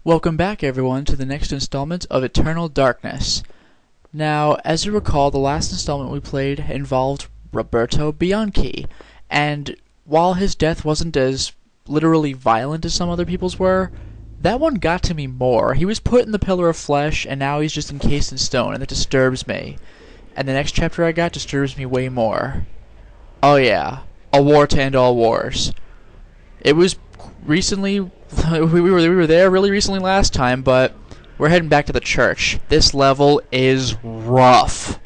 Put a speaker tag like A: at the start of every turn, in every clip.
A: Welcome back, everyone, to the next installment of Eternal Darkness. Now, as you recall, the last installment we played involved Roberto Bianchi, and while his death wasn't as literally violent as some other people's were, that one got to me more. He was put in the pillar of flesh, and now he's just encased in stone, and that disturbs me. And the next chapter I got disturbs me way more. Oh yeah, a war to end all wars. It was recently, we were there really recently last time, but we're heading back to the church. This level is rough.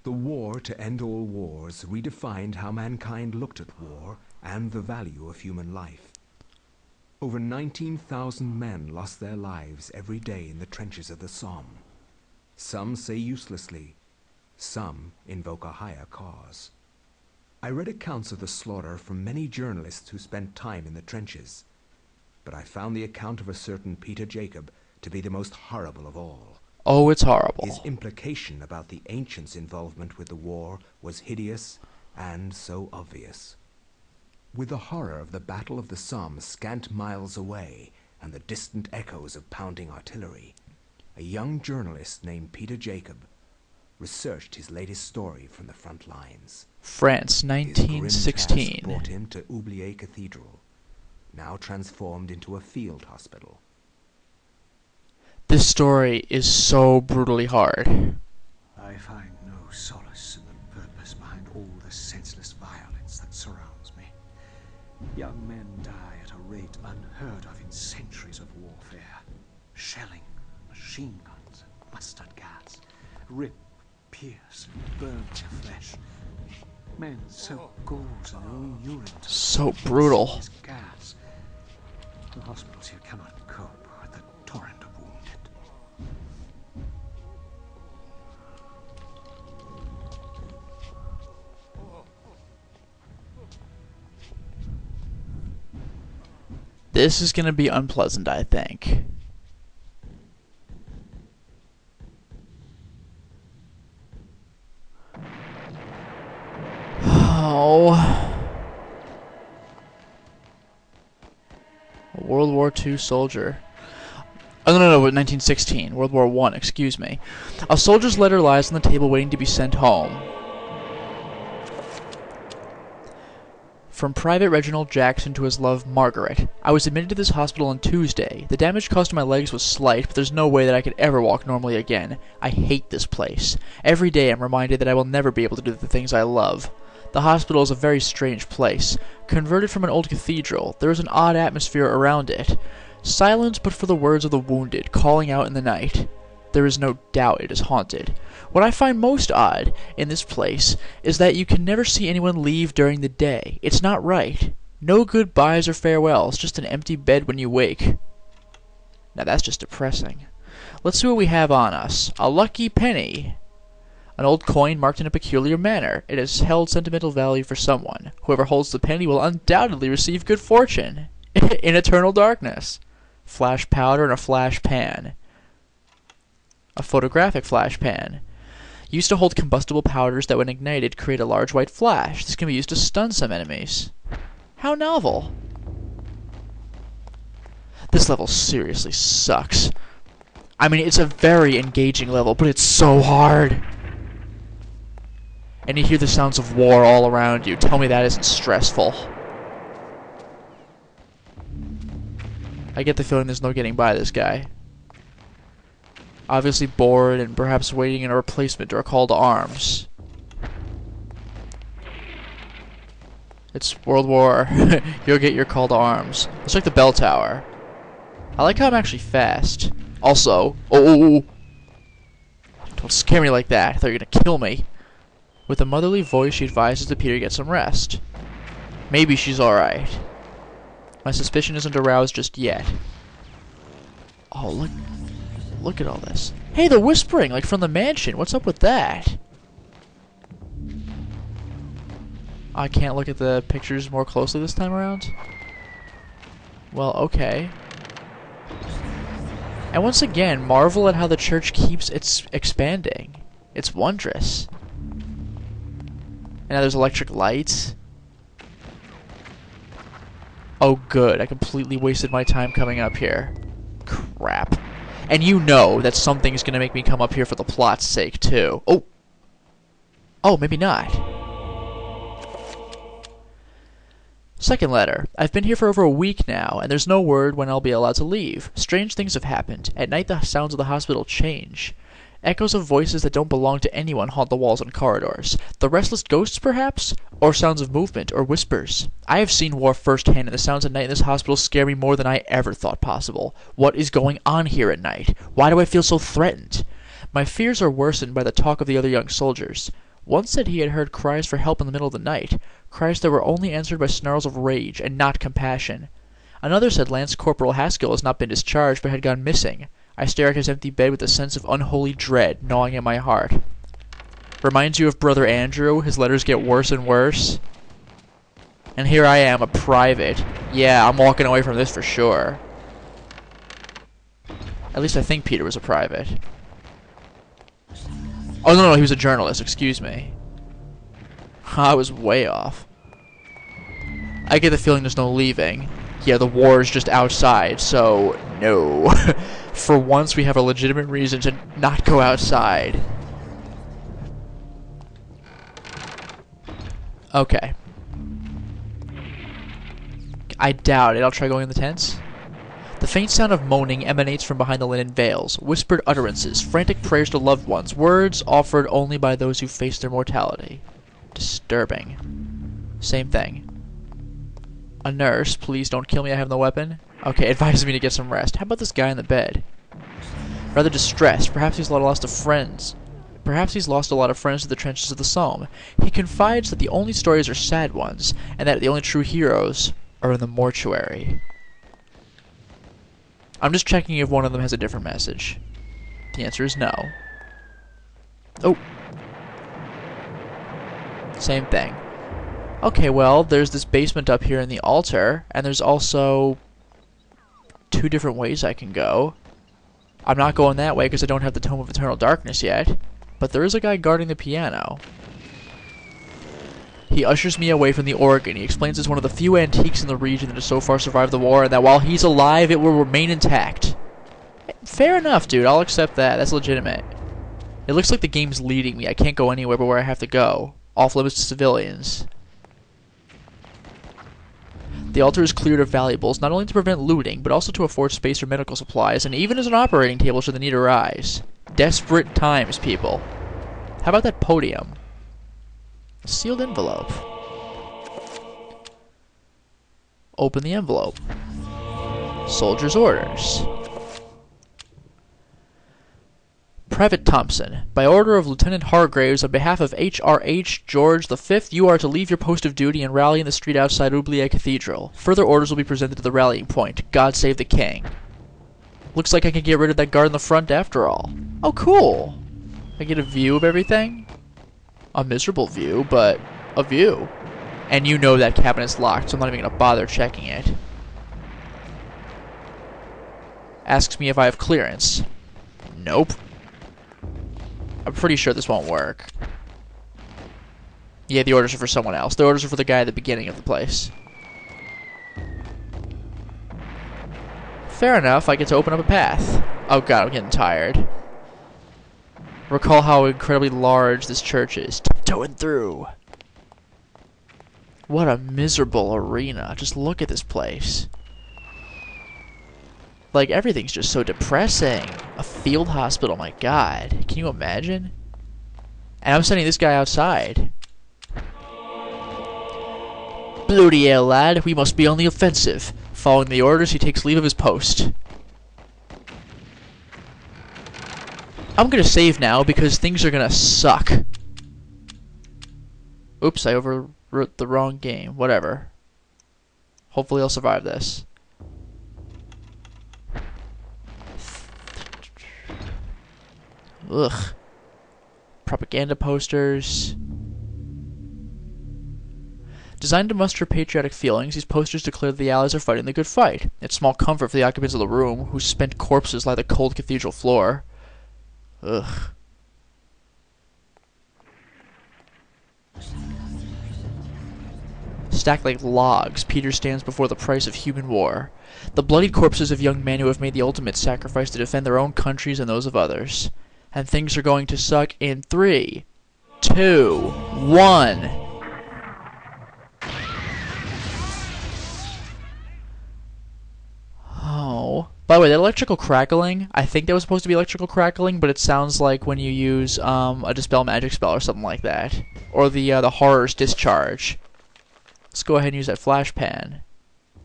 B: The war to end all wars redefined how mankind looked at war and the value of human life. Over 19,000 men lost their lives every day in the trenches of the Somme. Some say uselessly, some invoke a higher cause. I read accounts of the slaughter from many journalists who spent time in the trenches, but I found the account of a certain Peter Jacob to be the most horrible of all.
A: Oh, it's horrible.
B: His implication about the ancients' involvement with the war was hideous and so obvious. With the horror of the Battle of the Somme scant miles away and the distant echoes of pounding artillery, a young journalist named Peter Jacob researched his latest story from the front lines.
A: France, 1916.
B: His grim task brought him to Oubliette Cathedral, now transformed into a field hospital.
A: This story is so brutally hard.
C: I find no solace in the purpose behind all the senseless violence that surrounds me. Young men die at a rate unheard of in centuries of warfare. Shelling, machine guns, and mustard gas rip, pierce, burn their flesh. Men soak gauze in their own urine.
A: So brutal.
C: This gas. The hospitals here cannot cope with the torrent of wounded.
A: This is going to be unpleasant, I think. Oh. A World War II soldier. Oh, no, 1916. World War I, excuse me. A soldier's letter lies on the table waiting to be sent home. From Private Reginald Jackson to his love, Margaret. I was admitted to this hospital on Tuesday. The damage caused to my legs was slight, but there's no way that I could ever walk normally again. I hate this place. Every day I'm reminded that I will never be able to do the things I love. The hospital is a very strange place. Converted from an old cathedral, there is an odd atmosphere around it. Silence but for the words of the wounded, calling out in the night. There is no doubt it is haunted. What I find most odd in this place is that you can never see anyone leave during the day. It's not right. No goodbyes or farewells, just an empty bed when you wake. Now that's just depressing. Let's see what we have on us. A lucky penny. An old coin marked in a peculiar manner. It has held sentimental value for someone. Whoever holds the penny will undoubtedly receive good fortune. In eternal darkness. Flash powder and a flash pan. A photographic flash pan. Used to hold combustible powders that when ignited create a large white flash. This can be used to stun some enemies. How novel. This level seriously sucks. I mean, it's a very engaging level, but it's so hard. And you hear the sounds of war all around you. Tell me that isn't stressful. I get the feeling there's no getting by this guy. Obviously bored and perhaps waiting in a replacement or a call to arms. It's World War. You'll get your call to arms. Let's check the bell tower. I like how I'm actually fast. Also, oh! Don't scare me like that. I thought you were gonna kill me. With a motherly voice, she advises that Peter get some rest. Maybe she's alright. My suspicion isn't aroused just yet. Oh, look at all this. Hey, the whispering, like from the mansion. What's up with that? I can't look at the pictures more closely this time around. Well, okay. And once again, marvel at how the church keeps expanding. It's wondrous. And now there's electric lights. Oh, good. I completely wasted my time coming up here. Crap. And you know that something's gonna make me come up here for the plot's sake, too. Oh! Oh, maybe not. Second letter. I've been here for over a week now, and there's no word when I'll be allowed to leave. Strange things have happened. At night the sounds of the hospital change. Echoes of voices that don't belong to anyone haunt the walls and corridors. The restless ghosts, perhaps? Or sounds of movement, or whispers. I have seen war firsthand, and the sounds at night in this hospital scare me more than I ever thought possible. What is going on here at night? Why do I feel so threatened? My fears are worsened by the talk of the other young soldiers. One said he had heard cries for help in the middle of the night, cries that were only answered by snarls of rage, and not compassion. Another said Lance Corporal Haskell has not been discharged, but had gone missing. I stare at his empty bed with a sense of unholy dread gnawing at my heart. Reminds you of Brother Andrew? His letters get worse and worse. And here I am, a private. Yeah, I'm walking away from this for sure. At least I think Peter was a private. Oh, no, he was a journalist, excuse me. I was way off. I get the feeling there's no leaving. Yeah, the war is just outside, so no. For once, we have a legitimate reason to not go outside. Okay. I doubt it. I'll try going in the tents. The faint sound of moaning emanates from behind the linen veils. Whispered utterances, frantic prayers to loved ones, words offered only by those who face their mortality. Disturbing. Same thing. A nurse, please don't kill me, I have no weapon. Okay, advises me to get some rest. How about this guy in the bed? Rather distressed. Perhaps he's lost a friends. Perhaps he's lost a lot of friends to the trenches of the Somme. He confides that the only stories are sad ones, and that the only true heroes are in the mortuary. I'm just checking if one of them has a different message. The answer is no. Oh. Same thing. Okay, well, there's this basement up here in the altar, and there's also 2 different ways I can go. I'm not going that way because I don't have the Tome of Eternal Darkness yet, but there is a guy guarding the piano. He ushers me away from the organ. He explains it's one of the few antiques in the region that has so far survived the war, and that while he's alive, it will remain intact. Fair enough, dude. I'll accept that. That's legitimate. It looks like the game's leading me. I can't go anywhere but where I have to go. Off limits to civilians. The altar is cleared of valuables, not only to prevent looting, but also to afford space for medical supplies, and even as an operating table should the need arise. Desperate times, people. How about that podium? A sealed envelope. Open the envelope. Soldier's orders. Private Thompson, by order of Lieutenant Hargraves, on behalf of H.R.H. George V, you are to leave your post of duty and rally in the street outside Oubliette Cathedral. Further orders will be presented to the rallying point. God save the king. Looks like I can get rid of that guard in the front after all. Oh, cool. I get a view of everything? A miserable view, but a view. And you know that cabinet's locked, so I'm not even going to bother checking it. Asks me if I have clearance. Nope. I'm pretty sure this won't work. Yeah, the orders are for someone else. The orders are for the guy at the beginning of the place. Fair enough, I get to open up a path. Oh god, I'm getting tired. Recall how incredibly large this church is. Tiptoeing through. What a miserable arena. Just look at this place. Like, everything's just so depressing. A field hospital, my god. Can you imagine? And I'm sending this guy outside. Bloody hell, lad. We must be on the offensive. Following the orders, he takes leave of his post. I'm gonna save now because things are gonna suck. Oops, I overwrote the wrong game. Whatever. Hopefully I'll survive this. Ugh. Propaganda posters. Designed to muster patriotic feelings, these posters declare that the Allies are fighting the good fight. It's small comfort for the occupants of the room, whose spent corpses lie the cold cathedral floor. Ugh. Stacked like logs, Peter stands before the price of human war. The bloodied corpses of young men who have made the ultimate sacrifice to defend their own countries and those of others. And things are going to suck in 3, 2, 1. Oh. By the way, that electrical crackling, I think that was supposed to be electrical crackling, but it sounds like when you use a Dispel Magic spell or something like that. Or the Horror's Discharge. Let's go ahead and use that flash pan.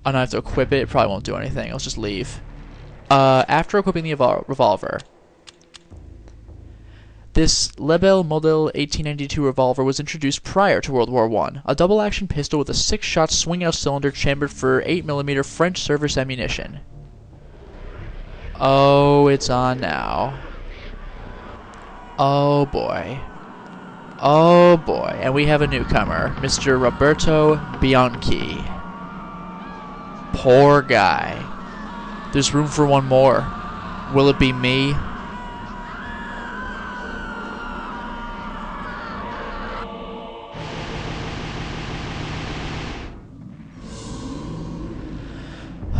A: Oh, no, I have to equip it. It probably won't do anything. Let's just leave. After equipping the revolver, this Lebel Model 1892 revolver was introduced prior to World War I. A double-action pistol with a 6-shot swing-out cylinder chambered for 8mm French service ammunition. Oh, it's on now. Oh, boy. Oh, boy. And we have a newcomer, Mr. Roberto Bianchi. Poor guy. There's room for one more. Will it be me?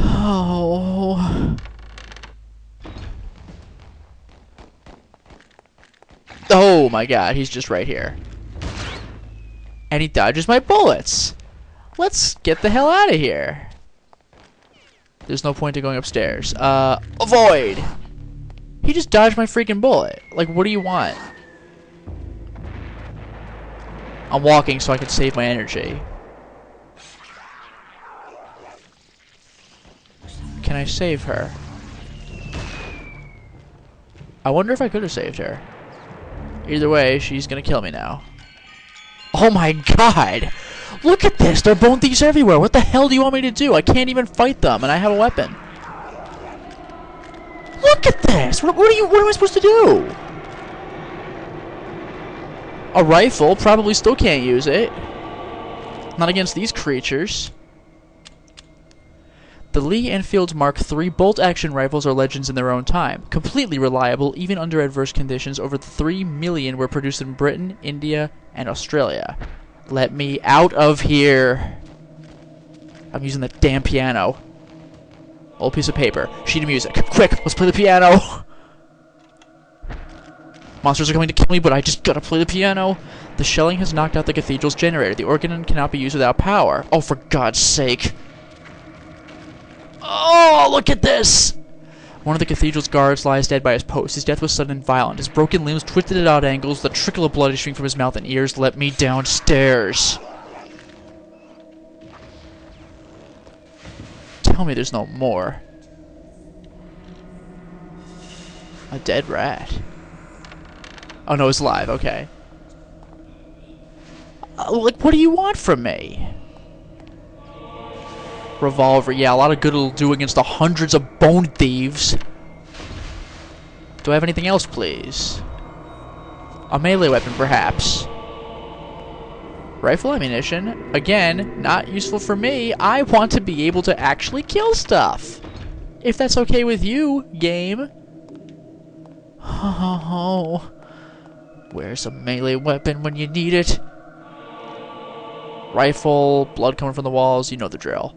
A: Oh. Oh my god, he's just right here. And he dodges my bullets. Let's get the hell out of here. There's no point in going upstairs. Avoid! He just dodged my freaking bullet. Like, what do you want? I'm walking so I can save my energy. Can I save her? I wonder if I could have saved her. Either way, she's gonna kill me now. Oh my god! Look at this! There are bone thieves everywhere! What the hell do you want me to do? I can't even fight them, and I have a weapon. Look at this! What am I supposed to do? A rifle? Probably still can't use it. Not against these creatures. The Lee Enfield Mark III bolt-action rifles are legends in their own time. Completely reliable, even under adverse conditions. Over 3 million were produced in Britain, India, and Australia. Let me out of here. I'm using the damn piano. Old piece of paper. Sheet of music. Quick, let's play the piano. Monsters are coming to kill me, but I just gotta play the piano. The shelling has knocked out the cathedral's generator. The organ cannot be used without power. Oh, for God's sake. Oh, look at this! One of the cathedral's guards lies dead by his post. His death was sudden and violent. His broken limbs twisted at odd angles. The trickle of blood issuing from his mouth and ears. Let me downstairs. Tell me there's no more. A dead rat. Oh no, it's alive. Okay. Like, what do you want from me? Revolver. Yeah, a lot of good it'll do against the hundreds of bone thieves. Do I have anything else, please? A melee weapon, perhaps. Rifle ammunition. Again, not useful for me. I want to be able to actually kill stuff. If that's okay with you, game. Oh, where's a melee weapon when you need it? Rifle, blood coming from the walls, you know the drill.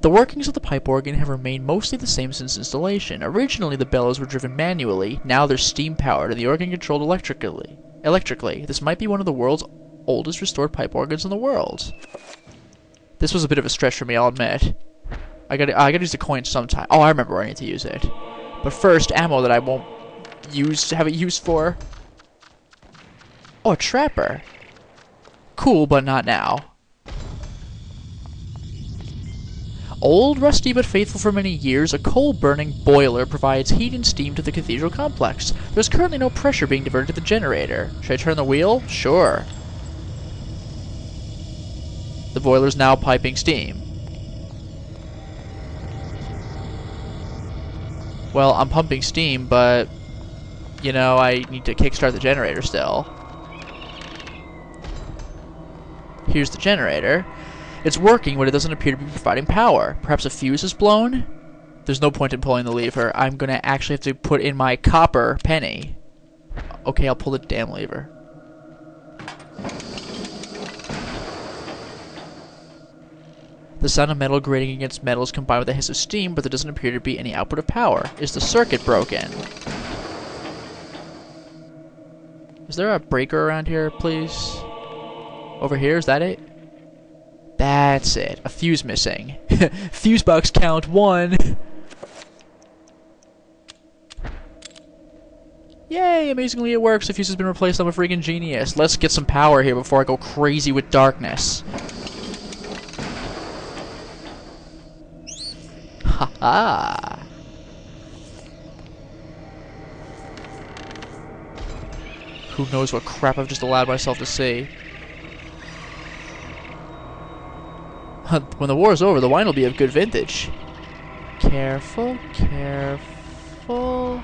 A: The workings of the pipe organ have remained mostly the same since installation. Originally, the bellows were driven manually. Now they're steam-powered, and the organ controlled electrically. This might be one of the world's oldest restored pipe organs in the world. This was a bit of a stretch for me, I'll admit. I gotta use the coin sometime. Oh, I remember where I need to use it. But first, ammo that I won't have it used for. Oh, a trapper. Cool, but not now. Old, rusty, but faithful for many years, a coal-burning boiler provides heat and steam to the cathedral complex. There's currently no pressure being diverted to the generator. Should I turn the wheel? Sure. The boiler's now piping steam. Well, I'm pumping steam, but, you know, I need to kickstart the generator still. Here's the generator. It's working, but it doesn't appear to be providing power. Perhaps a fuse is blown? There's no point in pulling the lever. I'm gonna actually have to put in my copper penny. Okay, I'll pull the damn lever. The sound of metal grating against metal is combined with a hiss of steam, but there doesn't appear to be any output of power. Is the circuit broken? Is there a breaker around here, please? Over here, is that it? That's it. A fuse missing. Fuse box count 1. Yay! Amazingly it works. The fuse has been replaced. I'm a freaking genius. Let's get some power here before I go crazy with darkness. Ha-ha! Who knows what crap I've just allowed myself to see. When the war's over, the wine will be of good vintage. Careful, careful.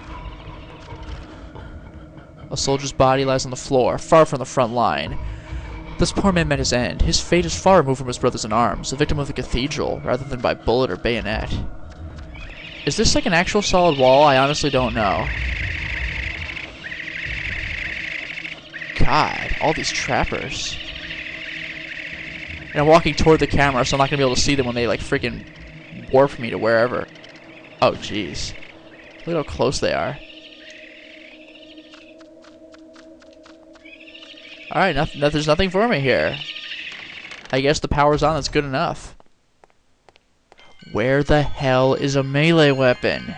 A: A soldier's body lies on the floor, far from the front line. This poor man met his end. His fate is far removed from his brothers in arms, a victim of the cathedral, rather than by bullet or bayonet. Is this like an actual solid wall? I honestly don't know. God, all these trappers. And I'm walking toward the camera, so I'm not gonna be able to see them when they like freaking warp me to wherever. Oh, jeez. Look how close they are. Alright, there's nothing for me here. I guess the power's on, that's good enough. Where the hell is a melee weapon?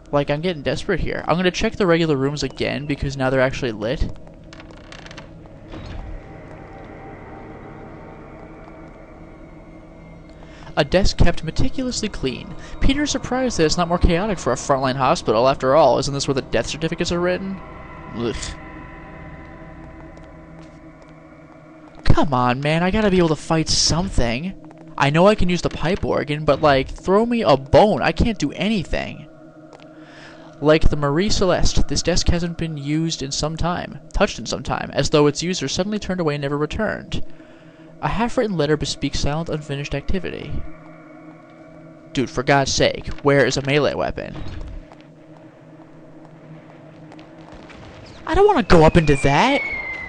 A: Like, I'm getting desperate here. I'm gonna check the regular rooms again, because now they're actually lit. A desk kept meticulously clean. Peter is surprised that it's not more chaotic for a frontline hospital. After all, isn't this where the death certificates are written? Ugh. Come on, man, I gotta be able to fight something. I know I can use the pipe organ, but like, throw me a bone. I can't do anything. Like the Marie Celeste, this desk hasn't been used in some time, touched in some time, as though its user suddenly turned away and never returned. A half-written letter bespeaks silent, unfinished activity. Dude, for God's sake, where is a melee weapon? I don't want to go up into that!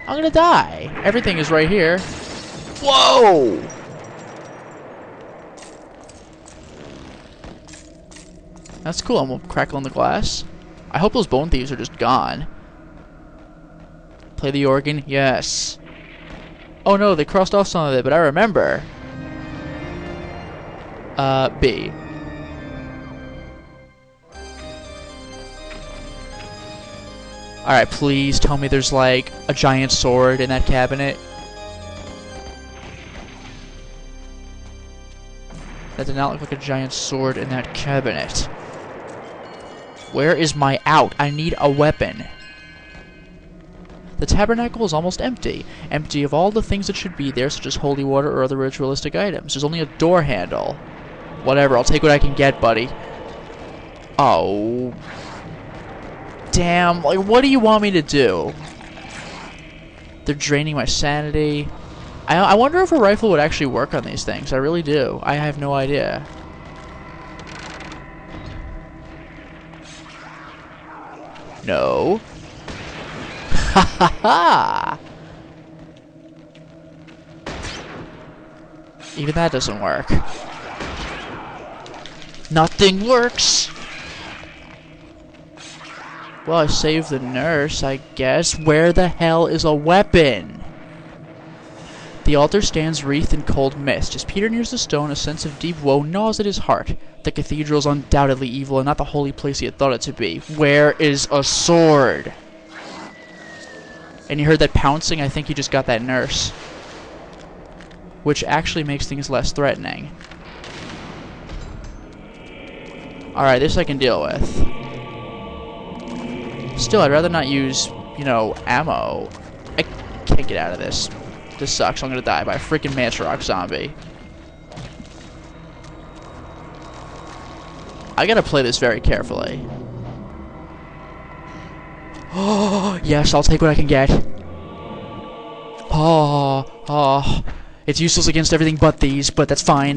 A: I'm gonna die! Everything is right here. Whoa! That's cool, I'm crackling the glass. I hope those bone thieves are just gone. Play the organ? Yes. Oh no, they crossed off some of it, but I remember. B. Alright, please tell me there's like a giant sword in that cabinet. That did not look like a giant sword in that cabinet. Where is my out? I need a weapon. The tabernacle is almost empty. Empty of all the things that should be there, such as holy water or other ritualistic items. There's only a door handle. Whatever, I'll take what I can get, buddy. Oh. Damn, like, what do you want me to do? They're draining my sanity. I wonder if a rifle would actually work on these things. I really do. I have no idea. No. Ha ha ha! Even that doesn't work. Nothing works! Well, I saved the nurse, I guess. Where the hell is a weapon? The altar stands wreathed in cold mist. As Peter nears the stone, a sense of deep woe gnaws at his heart. The cathedral is undoubtedly evil and not the holy place he had thought it to be. Where is a sword? And you heard that pouncing? I think you just got that nurse. Which actually makes things less threatening. Alright, this I can deal with. Still, I'd rather not use, you know, ammo. I can't get out of this. This sucks. I'm gonna die by a freaking Mancha Rock zombie. I gotta play this very carefully. Oh, yes, I'll take what I can get. Oh. It's useless against everything but these, but that's fine.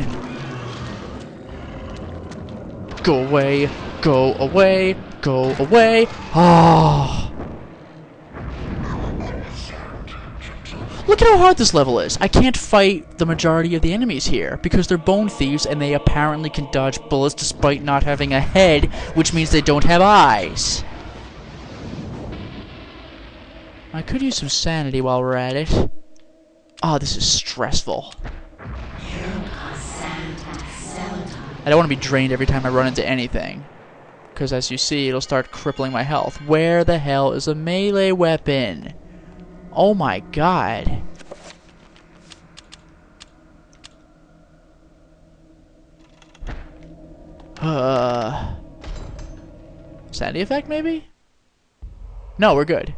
A: Go away. Go away. Go away. Oh. Look at how hard this level is. I can't fight the majority of the enemies here because they're bone thieves and they apparently can dodge bullets despite not having a head, which means they don't have eyes. I could use some sanity while we're at it. Oh, this is stressful. I don't want to be drained every time I run into anything, because as you see, it'll start crippling my health. Where the hell is a melee weapon? Oh my god. Sanity effect, maybe? No, we're good.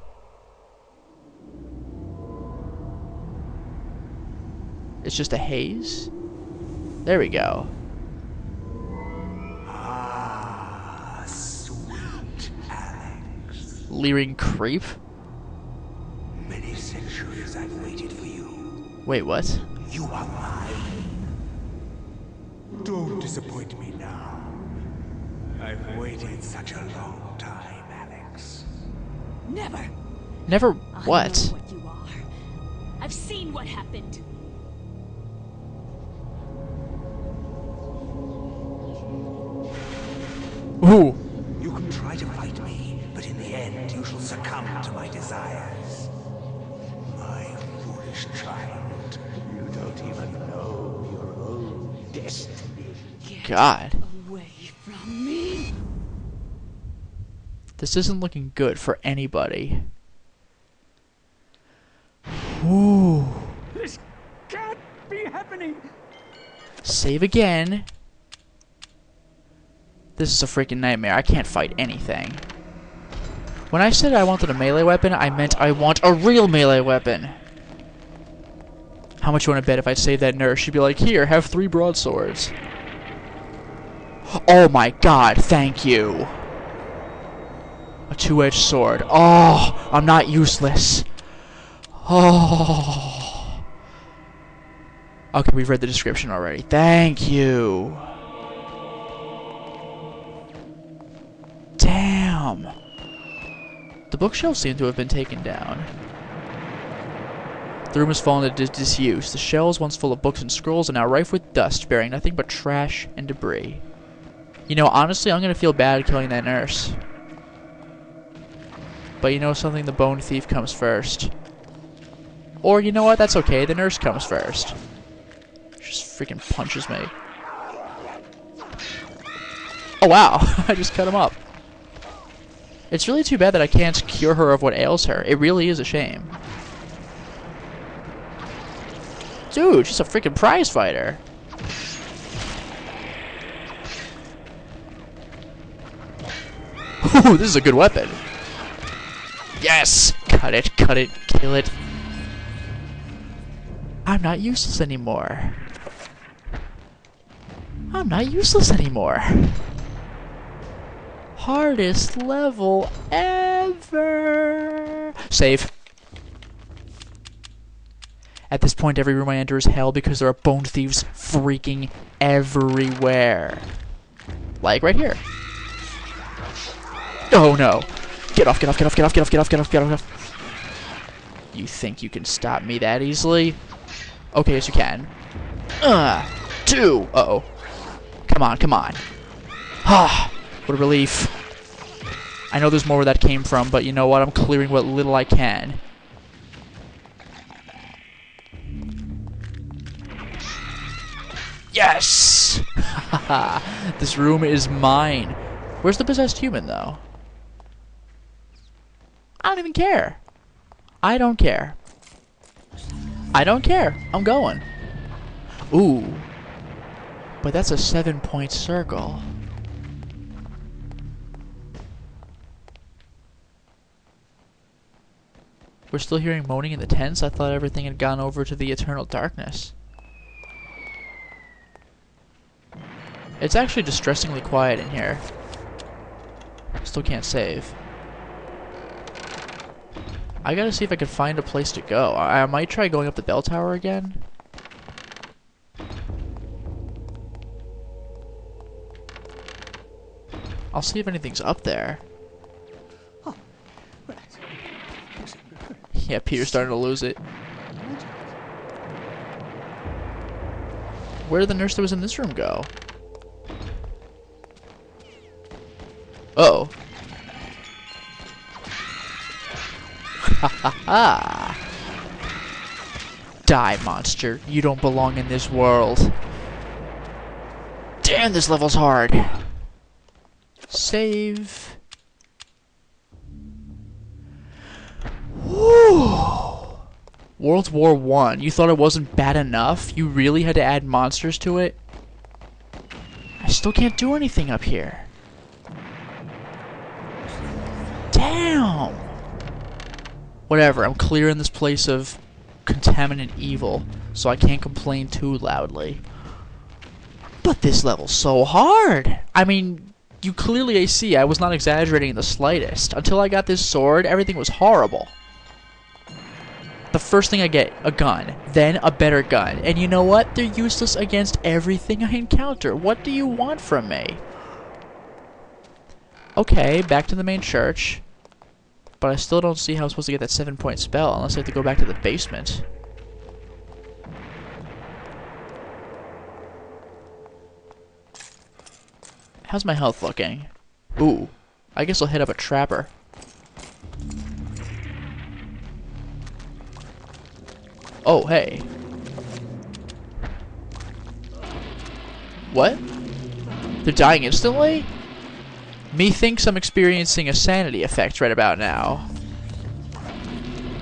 A: It's just a haze? There we go.
B: Ah, sweet Alex.
A: Leering creep?
B: Many centuries I've waited for you.
A: Wait, what?
B: You are mine. Don't disappoint me now. I've waited such a long time, Alex.
D: Never.
A: Never what?
D: I know what you are. I've seen what happened.
A: Ooh.
B: You can try to fight me, but in the end you shall succumb to my desires. My foolish child, you don't even know your own destiny.
A: God.
D: Away from me.
A: This isn't looking good for anybody. Ooh.
C: This can't be happening.
A: Save again. This is a freaking nightmare. I can't fight anything. When I said I wanted a melee weapon, I meant I want a real melee weapon. How much you want to bet if I save that nurse, she'd be like, here, have 3 broadswords. Oh my god, thank you. A 2-edged sword. Oh, I'm not useless. Oh. Okay, we've read the description already. Thank you. Damn. The bookshelves seem to have been taken down. The room has fallen into disuse. The shelves, once full of books and scrolls, are now rife with dust, bearing nothing but trash and debris. You know, honestly, I'm gonna feel bad killing that nurse. But you know something? The bone thief comes first. Or, you know what? That's okay. The nurse comes first. She just freaking punches me. Oh, wow. I just cut him up. It's really too bad that I can't cure her of what ails her. It really is a shame. Dude, she's a freaking prize fighter. Ooh, this is a good weapon. Yes! Cut it, kill it. I'm not useless anymore. I'm not useless anymore. Hardest level ever. Save. At this point, every room I enter is hell because there are bone thieves freaking everywhere. Like right here. Oh no. Get off, get off, get off, get off, get off, get off, get off, get off. You think you can stop me that easily? Okay, yes you can. 2. Uh-oh. Come on, come on. Ah, what a relief. I know there's more where that came from, but you know what? I'm clearing what little I can. Yes! This room is mine. Where's the possessed human, though? I don't even care. I don't care. I don't care. I'm going. Ooh. But that's a 7-point circle. We're still hearing moaning in the tents? I thought everything had gone over to the eternal darkness. It's actually distressingly quiet in here. Still can't save. I gotta see if I can find a place to go. I might try going up the bell tower again. I'll see if anything's up there.
C: Oh, right.
A: Yeah, Peter's starting to lose it. Where did the nurse that was in this room go? Uh-oh. Ha ha ha! Die, monster. You don't belong in this world. Damn, this level's hard. Save. Woo! World War I. You thought it wasn't bad enough? You really had to add monsters to it? I still can't do anything up here. Damn! Whatever, I'm clearing this place of contaminant evil, so I can't complain too loudly. But this level's so hard! I mean, you clearly see I was not exaggerating in the slightest. Until I got this sword, everything was horrible. The first thing I get, a gun, then a better gun. And you know what? They're useless against everything I encounter. What do you want from me? Okay, back to the main church. But I still don't see how I'm supposed to get that 7-point spell unless I have to go back to the basement. How's my health looking? Ooh, I guess I'll hit up a trapper. Oh, hey. What? They're dying instantly? Methinks I'm experiencing a sanity effect right about now.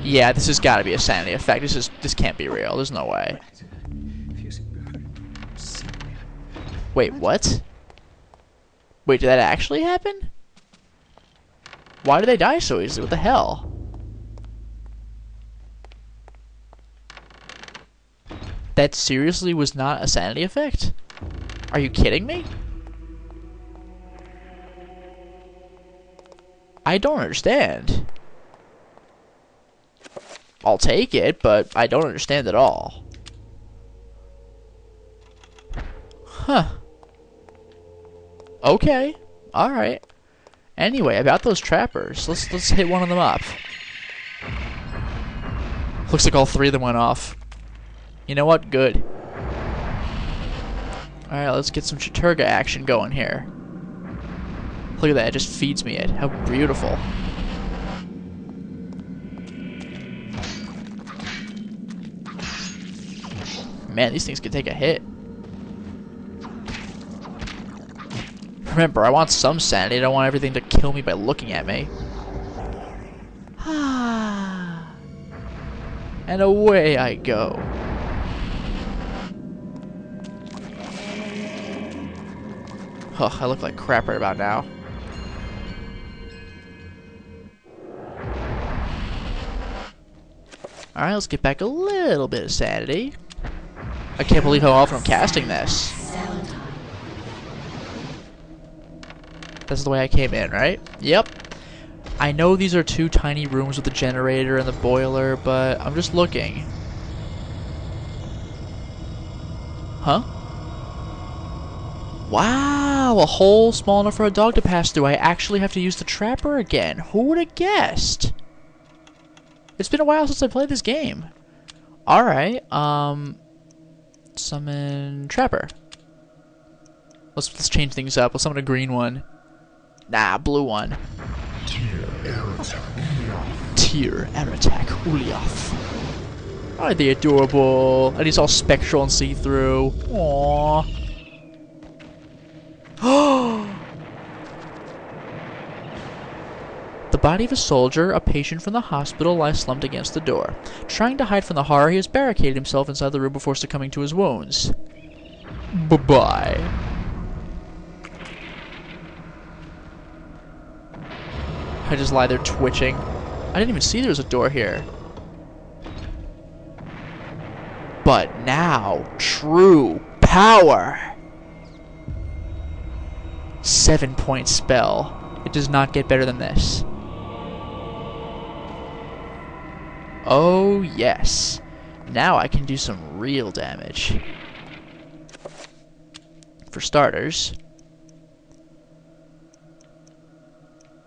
A: Yeah, this has got to be a sanity effect. This can't be real. There's no way. Wait, what? Wait, did that actually happen? Why did they die so easily? What the hell? That seriously was not a sanity effect? Are you kidding me? I don't understand. I'll take it, but I don't understand at all. Huh. Okay. Alright. Anyway, about those trappers. Let's hit one of them up. Looks like all three of them went off. You know what? Good. Alright, let's get some Chaturga action going here. Look at that, it just feeds me it. How beautiful. Man, these things can take a hit. Remember, I want some sanity. I don't want everything to kill me by looking at me. And away I go. Oh, I look like crap right about now. Alright, let's get back a little bit of sanity. I can't believe how often I'm casting this. That's the way I came in, right? Yep. I know these are two tiny rooms with the generator and the boiler, but I'm just looking. Huh? Wow, a hole small enough for a dog to pass through. I actually have to use the trapper again. Who would have guessed? It's been a while since I played this game. Alright, summon trapper. Let's change things up. Let's summon a green one. Nah, blue one. Tier air attack Ulyath. Aren't they adorable? And he's all spectral and see-through. Aww. The body of a soldier, a patient from the hospital, lies slumped against the door. Trying to hide from the horror, he has barricaded himself inside the room before succumbing to his wounds. Bye-bye. I just lie there twitching. I didn't even see there was a door here. But now, true power. 7-point spell. It does not get better than this. Oh, yes. Now I can do some real damage. For starters,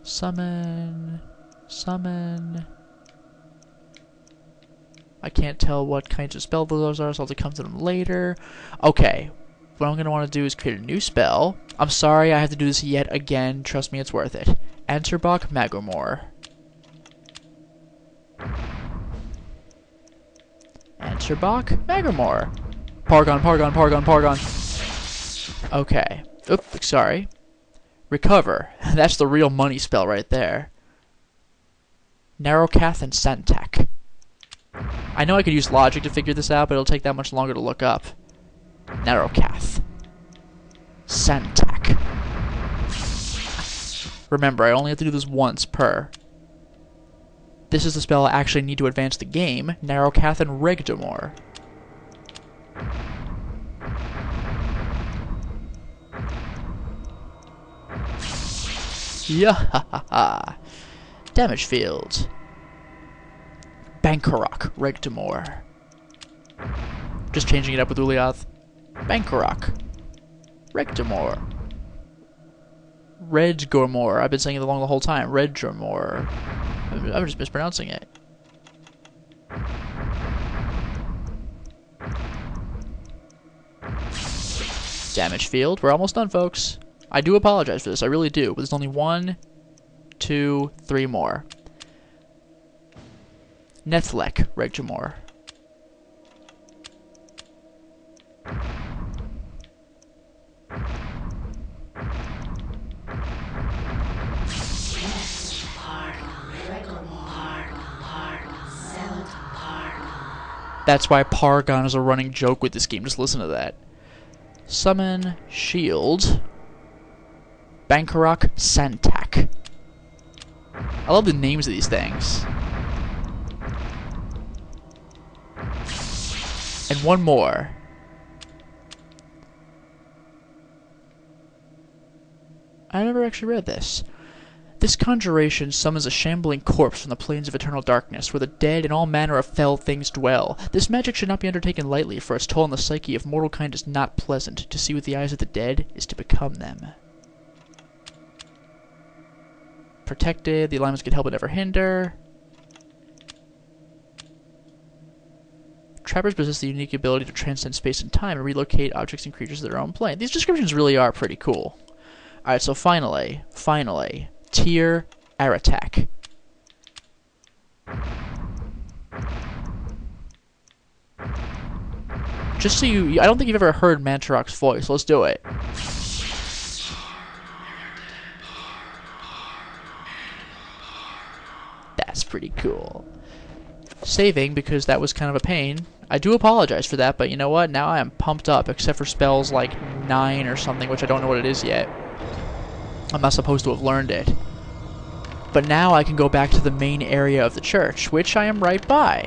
A: summon. I can't tell what kinds of spell those are, so I'll have to come to them later. Okay, what I'm going to want to do is create a new spell. I'm sorry I have to do this yet again. Trust me, it's worth it. Enterbach Magomor. Enterbach Magomor. Pargon, Pargon, Pargon, Pargon. Okay. Oops, sorry. Recover. That's the real money spell right there. Narrowcath and Santak. I know I could use logic to figure this out, but it'll take that much longer to look up. Narrowcath. Santak. Remember, I only have to do this once per. This is the spell I actually need to advance the game. Narrowcath and Regdomor. Yeah, damage field. Bankarok, Regdomor. Just changing it up with Ulyaoth. Bankarok, Regdomor. Redgormor. I've been saying it along the whole time. Redgormor. I'm just mispronouncing it. Damage field. We're almost done, folks. I do apologize for this, I really do, but there's only 1, 2, 3 more. Nethlek, Regdomor. That's why Pargon is a running joke with this game, just listen to that. Summon Shield. Bankarok Santak. I love the names of these things. And one more. I never actually read this. This conjuration summons a shambling corpse from the plains of eternal darkness, where the dead and all manner of fell things dwell. This magic should not be undertaken lightly, for its toll on the psyche of mortal kind is not pleasant. To see with the eyes of the dead is to become them. Protected, the alignments can help but never hinder. Trappers possess the unique ability to transcend space and time and relocate objects and creatures to their own plane. These descriptions really are pretty cool. Alright, so finally, Tier Aratak. Just so you, I don't think you've ever heard Mantarok's voice. Let's do it. That's pretty cool. Saving, because that was kind of a pain. I do apologize for that, but you know what? Now I am pumped up, except for spells like 9 or something, which I don't know what it is yet. I'm not supposed to have learned it. But now I can go back to the main area of the church, which I am right by.